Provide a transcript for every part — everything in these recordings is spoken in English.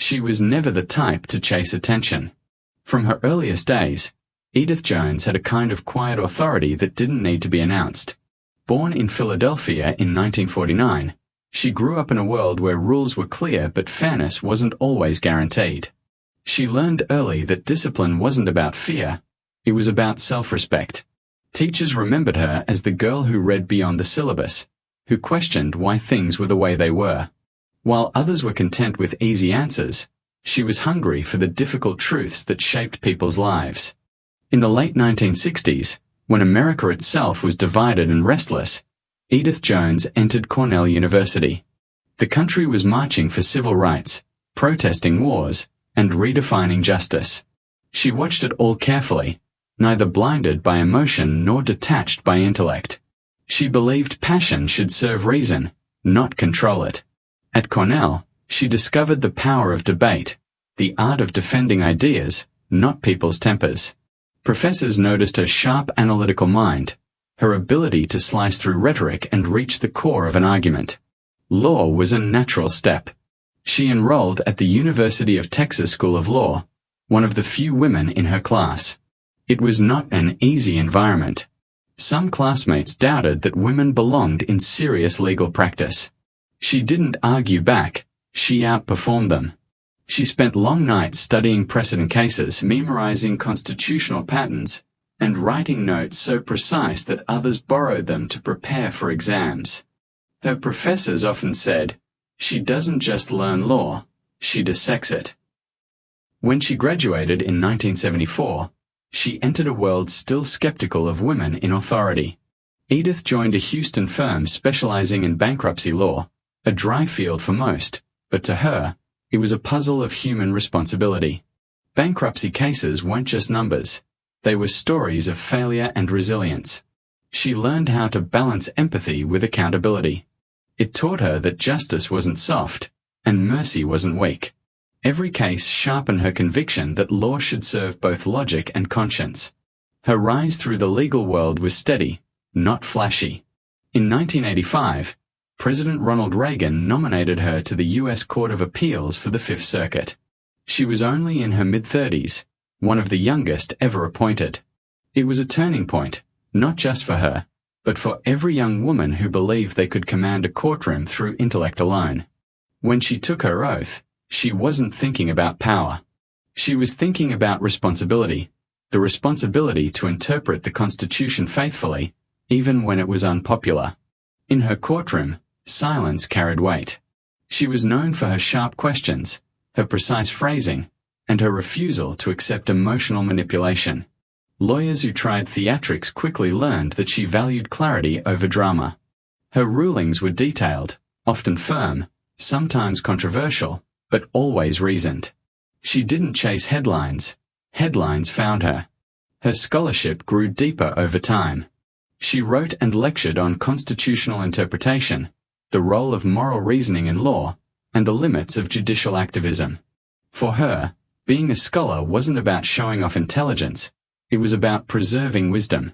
She was never the type to chase attention. From her earliest days, Edith Jones had a kind of quiet authority that didn't need to be announced. Born in Philadelphia in 1949, she grew up in a world where rules were clear but fairness wasn't always guaranteed. She learned early that discipline wasn't about fear, it was about self-respect. Teachers remembered her as the girl who read beyond the syllabus, who questioned why things were the way they were. While others were content with easy answers, she was hungry for the difficult truths that shaped people's lives. In the late 1960s, when America itself was divided and restless, Edith Jones entered Cornell University. The country was marching for civil rights, protesting wars, and redefining justice. She watched it all carefully, neither blinded by emotion nor detached by intellect. She believed passion should serve reason, not control it. At Cornell, she discovered the power of debate, the art of defending ideas, not people's tempers. Professors noticed her sharp analytical mind, her ability to slice through rhetoric and reach the core of an argument. Law was a natural step. She enrolled at the University of Texas School of Law, one of the few women in her class. It was not an easy environment. Some classmates doubted that women belonged in serious legal practice. She didn't argue back, she outperformed them. She spent long nights studying precedent cases, memorizing constitutional patterns, and writing notes so precise that others borrowed them to prepare for exams. Her professors often said, "She doesn't just learn law, she dissects it." When she graduated in 1974, she entered a world still skeptical of women in authority. Edith joined a Houston firm specializing in bankruptcy law, a dry field for most, but to her, it was a puzzle of human responsibility. Bankruptcy cases weren't just numbers, they were stories of failure and resilience. She learned how to balance empathy with accountability. It taught her that justice wasn't soft, and mercy wasn't weak. Every case sharpened her conviction that law should serve both logic and conscience. Her rise through the legal world was steady, not flashy. In 1985, President Ronald Reagan nominated her to the U.S. Court of Appeals for the Fifth Circuit. She was only in her mid-30s, one of the youngest ever appointed. It was a turning point, not just for her, but for every young woman who believed they could command a courtroom through intellect alone. When she took her oath, she wasn't thinking about power. She was thinking about responsibility, the responsibility to interpret the Constitution faithfully, even when it was unpopular. In her courtroom, silence carried weight. She was known for her sharp questions, her precise phrasing, and her refusal to accept emotional manipulation. Lawyers who tried theatrics quickly learned that she valued clarity over drama. Her rulings were detailed, often firm, sometimes controversial, but always reasoned. She didn't chase headlines. Headlines found her. Her scholarship grew deeper over time. She wrote and lectured on constitutional interpretation, the role of moral reasoning in law, and the limits of judicial activism. For her, being a scholar wasn't about showing off intelligence, it was about preserving wisdom.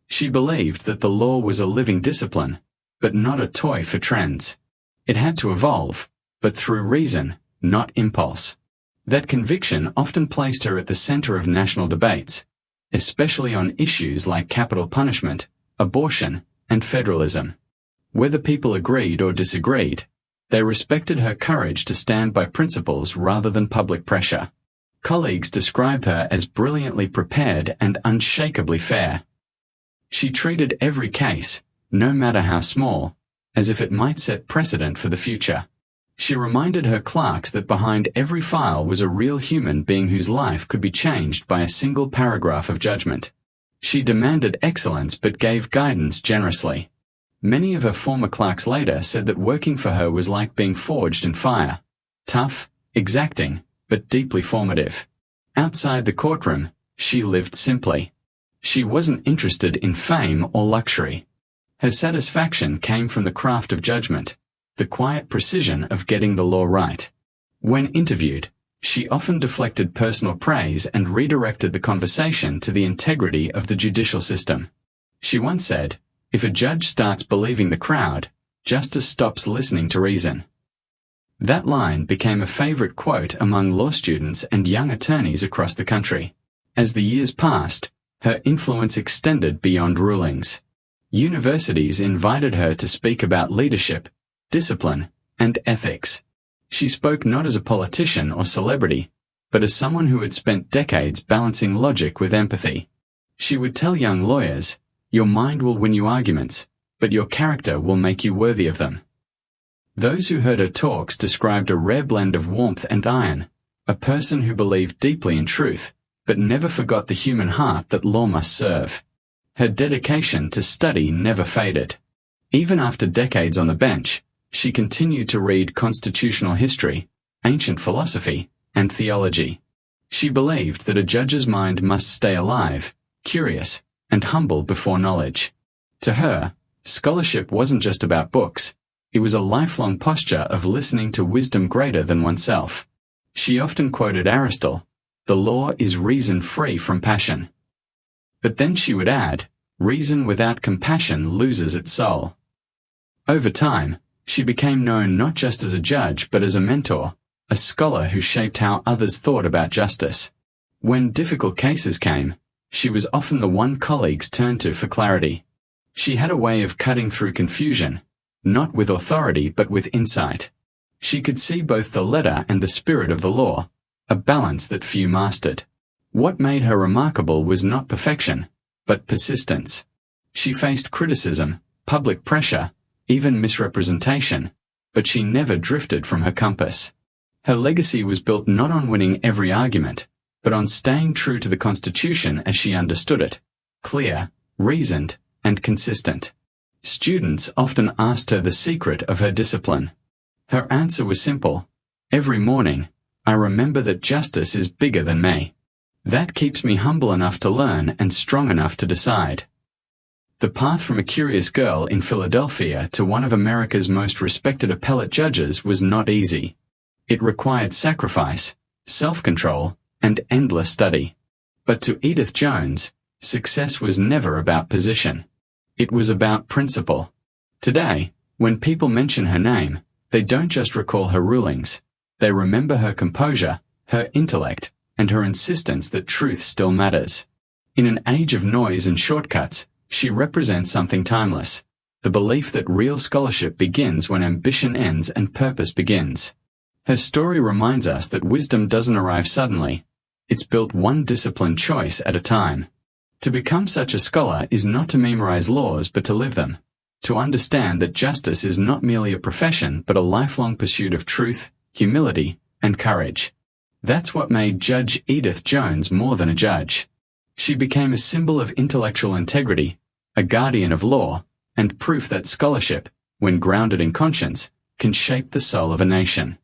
She believed that the law was a living discipline, but not a toy for trends. It had to evolve, but through reason, not impulse. That conviction often placed her at the center of national debates, especially on issues like capital punishment, abortion, and federalism. Whether people agreed or disagreed, they respected her courage to stand by principles rather than public pressure. Colleagues described her as brilliantly prepared and unshakably fair. She treated every case, no matter how small, as if it might set precedent for the future. She reminded her clerks that behind every file was a real human being whose life could be changed by a single paragraph of judgment. She demanded excellence but gave guidance generously. Many of her former clerks later said that working for her was like being forged in fire. Tough, exacting, but deeply formative. Outside the courtroom, she lived simply. She wasn't interested in fame or luxury. Her satisfaction came from the craft of judgment, the quiet precision of getting the law right. When interviewed, she often deflected personal praise and redirected the conversation to the integrity of the judicial system. She once said, "If a judge starts believing the crowd, justice stops listening to reason." That line became a favorite quote among law students and young attorneys across the country. As the years passed, her influence extended beyond rulings. Universities invited her to speak about leadership, discipline, and ethics. She spoke not as a politician or celebrity, but as someone who had spent decades balancing logic with empathy. She would tell young lawyers, "Your mind will win you arguments, but your character will make you worthy of them." Those who heard her talks described a rare blend of warmth and iron, a person who believed deeply in truth, but never forgot the human heart that law must serve. Her dedication to study never faded. Even after decades on the bench, she continued to read constitutional history, ancient philosophy, and theology. She believed that a judge's mind must stay alive, curious, and humble before knowledge. To her, scholarship wasn't just about books. It was a lifelong posture of listening to wisdom greater than oneself. She often quoted Aristotle, "The law is reason free from passion." But then she would add, "Reason without compassion loses its soul." Over time, she became known not just as a judge but as a mentor, a scholar who shaped how others thought about justice. When difficult cases came, she was often the one colleagues turned to for clarity. She had a way of cutting through confusion, not with authority but with insight. She could see both the letter and the spirit of the law, a balance that few mastered. What made her remarkable was not perfection, but persistence. She faced criticism, public pressure, even misrepresentation, but she never drifted from her compass. Her legacy was built not on winning every argument, but on staying true to the Constitution as she understood it, clear, reasoned, and consistent. Students often asked her the secret of her discipline. Her answer was simple: "Every morning, I remember that justice is bigger than me. That keeps me humble enough to learn and strong enough to decide." The path from a curious girl in Philadelphia to one of America's most respected appellate judges was not easy. It required sacrifice, self-control, and endless study. But to Edith Jones, success was never about position. It was about principle. Today, when people mention her name, they don't just recall her rulings. They remember her composure, her intellect, and her insistence that truth still matters. In an age of noise and shortcuts, she represents something timeless: the belief that real scholarship begins when ambition ends and purpose begins. Her story reminds us that wisdom doesn't arrive suddenly. It's built one disciplined choice at a time. To become such a scholar is not to memorize laws but to live them. To understand that justice is not merely a profession but a lifelong pursuit of truth, humility, and courage. That's what made Judge Edith Jones more than a judge. She became a symbol of intellectual integrity, a guardian of law, and proof that scholarship, when grounded in conscience, can shape the soul of a nation.